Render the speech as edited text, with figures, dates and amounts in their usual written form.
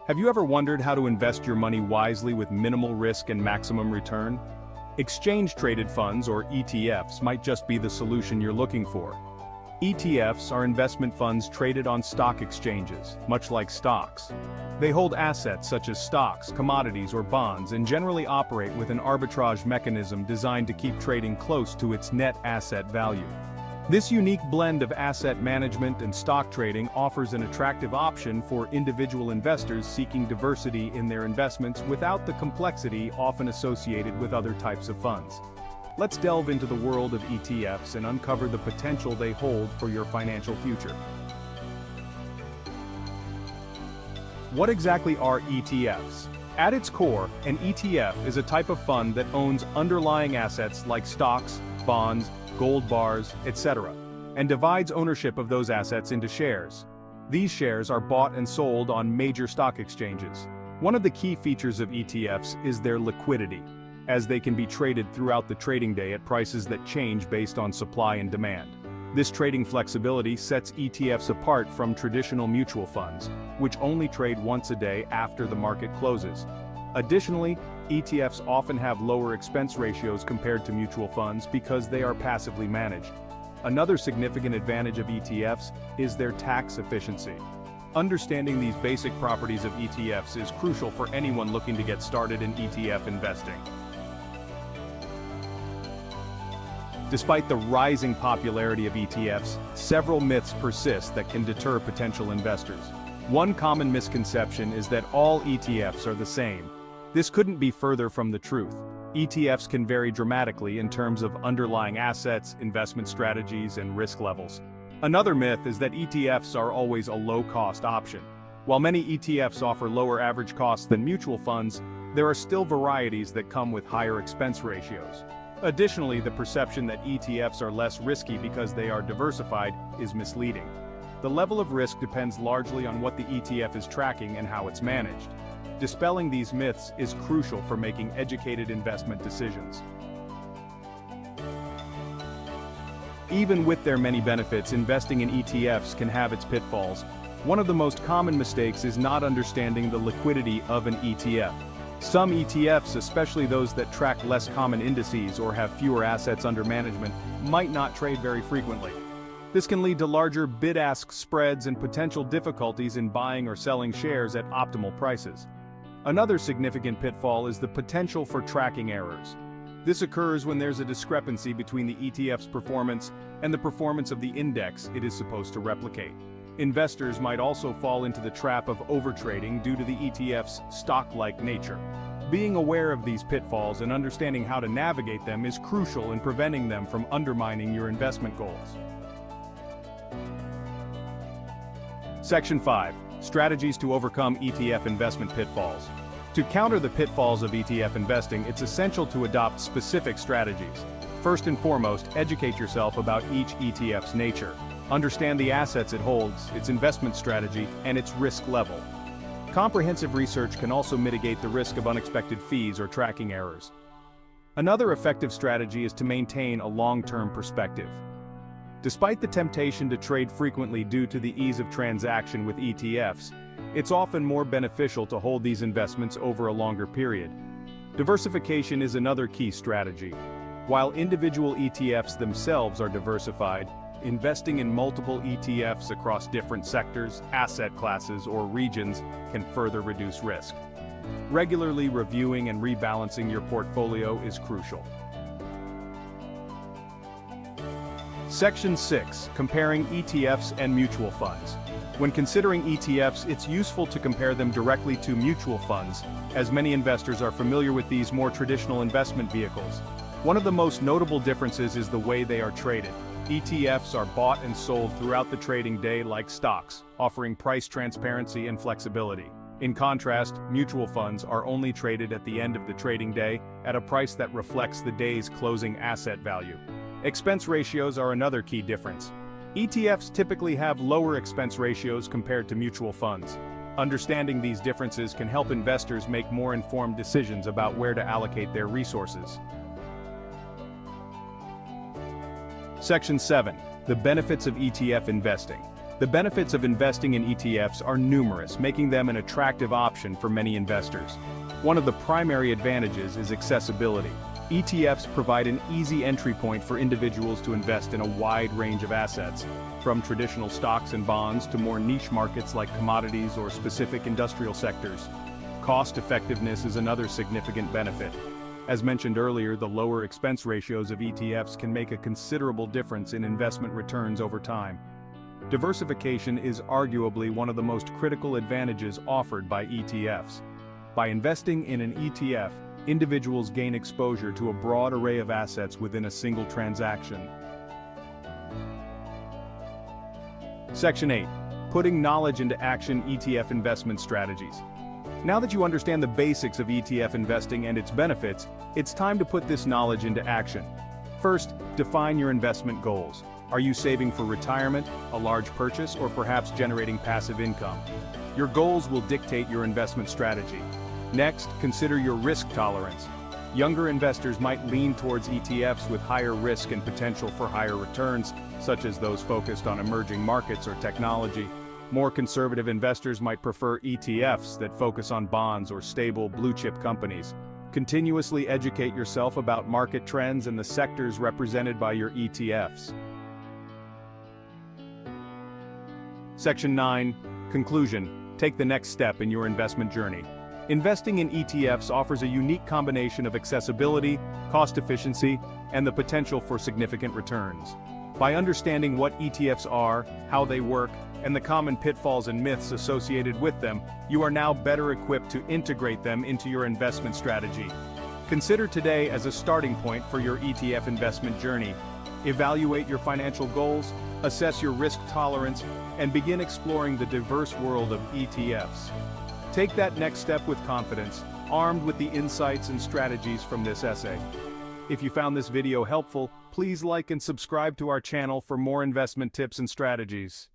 Have you ever wondered how to invest your money wisely with minimal risk and maximum return? Exchange-traded funds, or ETFs, might just be the solution you're looking for. ETFs are investment funds traded on stock exchanges, much like stocks. They hold assets such as stocks, commodities, or bonds and generally operate with an arbitrage mechanism designed to keep trading close to its net asset value. This unique blend of asset management and stock trading offers an attractive option for individual investors seeking diversity in their investments without the complexity often associated with other types of funds. Let's delve into the world of ETFs and uncover the potential they hold for your financial future. What exactly are ETFs? At its core, an ETF is a type of fund that owns underlying assets like stocks, bonds, gold bars, etc., and divides ownership of those assets into shares. These shares are bought and sold on major stock exchanges. One of the key features of ETFs is their liquidity, as they can be traded throughout the trading day at prices that change based on supply and demand. This trading flexibility sets ETFs apart from traditional mutual funds, which only trade once a day after the market closes. Additionally, ETFs often have lower expense ratios compared to mutual funds because they are passively managed. Another significant advantage of ETFs is their tax efficiency. Understanding these basic properties of ETFs is crucial for anyone looking to get started in ETF investing. Despite the rising popularity of ETFs, several myths persist that can deter potential investors. One common misconception is that all ETFs are the same. This couldn't be further from the truth. ETFs can vary dramatically in terms of underlying assets, investment strategies, and risk levels. Another myth is that ETFs are always a low-cost option. While many ETFs offer lower average costs than mutual funds, there are still varieties that come with higher expense ratios. Additionally, the perception that ETFs are less risky because they are diversified is misleading. The level of risk depends largely on what the ETF is tracking and how it's managed. Dispelling these myths is crucial for making educated investment decisions. Even with their many benefits, investing in ETFs can have its pitfalls. One of the most common mistakes is not understanding the liquidity of an ETF. Some ETFs, especially those that track less common indices or have fewer assets under management, might not trade very frequently. This can lead to larger bid-ask spreads and potential difficulties in buying or selling shares at optimal prices. Another significant pitfall is the potential for tracking errors. This occurs when there's a discrepancy between the ETF's performance and the performance of the index it is supposed to replicate. Investors might also fall into the trap of overtrading due to the ETF's stock-like nature. Being aware of these pitfalls and understanding how to navigate them is crucial in preventing them from undermining your investment goals. Section 5. Strategies to overcome ETF investment pitfalls. To counter the pitfalls of ETF investing, it's essential to adopt specific strategies. First and foremost, educate yourself about each ETF's nature. Understand the assets it holds, its investment strategy, and its risk level. Comprehensive research can also mitigate the risk of unexpected fees or tracking errors. Another effective strategy is to maintain a long-term perspective. Despite the temptation to trade frequently due to the ease of transaction with ETFs, it's often more beneficial to hold these investments over a longer period. Diversification is another key strategy. While individual ETFs themselves are diversified, investing in multiple ETFs across different sectors, asset classes, or regions can further reduce risk. Regularly reviewing and rebalancing your portfolio is crucial. Section 6. Comparing ETFs and mutual funds. When considering ETFs, it's useful to compare them directly to mutual funds, as many investors are familiar with these more traditional investment vehicles. One of the most notable differences is the way they are traded. ETFs are bought and sold throughout the trading day like stocks, offering price transparency and flexibility. In contrast, mutual funds are only traded at the end of the trading day at a price that reflects the day's closing asset value. Expense ratios are another key difference. ETFs typically have lower expense ratios compared to mutual funds. Understanding these differences can help investors make more informed decisions about where to allocate their resources. Section 7. The benefits of ETF investing. The benefits of investing in ETFs are numerous, making them an attractive option for many investors. One of the primary advantages is accessibility. ETFs provide an easy entry point for individuals to invest in a wide range of assets, from traditional stocks and bonds to more niche markets like commodities or specific industrial sectors. Cost effectiveness is another significant benefit. As mentioned earlier, the lower expense ratios of ETFs can make a considerable difference in investment returns over time. Diversification is arguably one of the most critical advantages offered by ETFs. By investing in an ETF, individuals gain exposure to a broad array of assets within a single transaction. Section 8. Putting knowledge into action. ETF Investment Strategies. Now that you understand the basics of ETF investing and its benefits, it's time to put this knowledge into action. First, define your investment goals. Are you saving for retirement, a large purchase, or perhaps generating passive income? Your goals will dictate your investment strategy. Next, consider your risk tolerance. Younger investors might lean towards ETFs with higher risk and potential for higher returns, such as those focused on emerging markets or technology. More conservative investors might prefer ETFs that focus on bonds or stable blue-chip companies. Continuously educate yourself about market trends and the sectors represented by your ETFs. Section 9. Conclusion. Take the next step in your investment journey. Investing in ETFs offers a unique combination of accessibility, cost efficiency, and the potential for significant returns. By understanding what ETFs are, how they work, and the common pitfalls and myths associated with them, you are now better equipped to integrate them into your investment strategy. Consider today as a starting point for your ETF investment journey. Evaluate your financial goals, assess your risk tolerance, and begin exploring the diverse world of ETFs. Take that next step with confidence, armed with the insights and strategies from this essay. If you found this video helpful, please like and subscribe to our channel for more investment tips and strategies.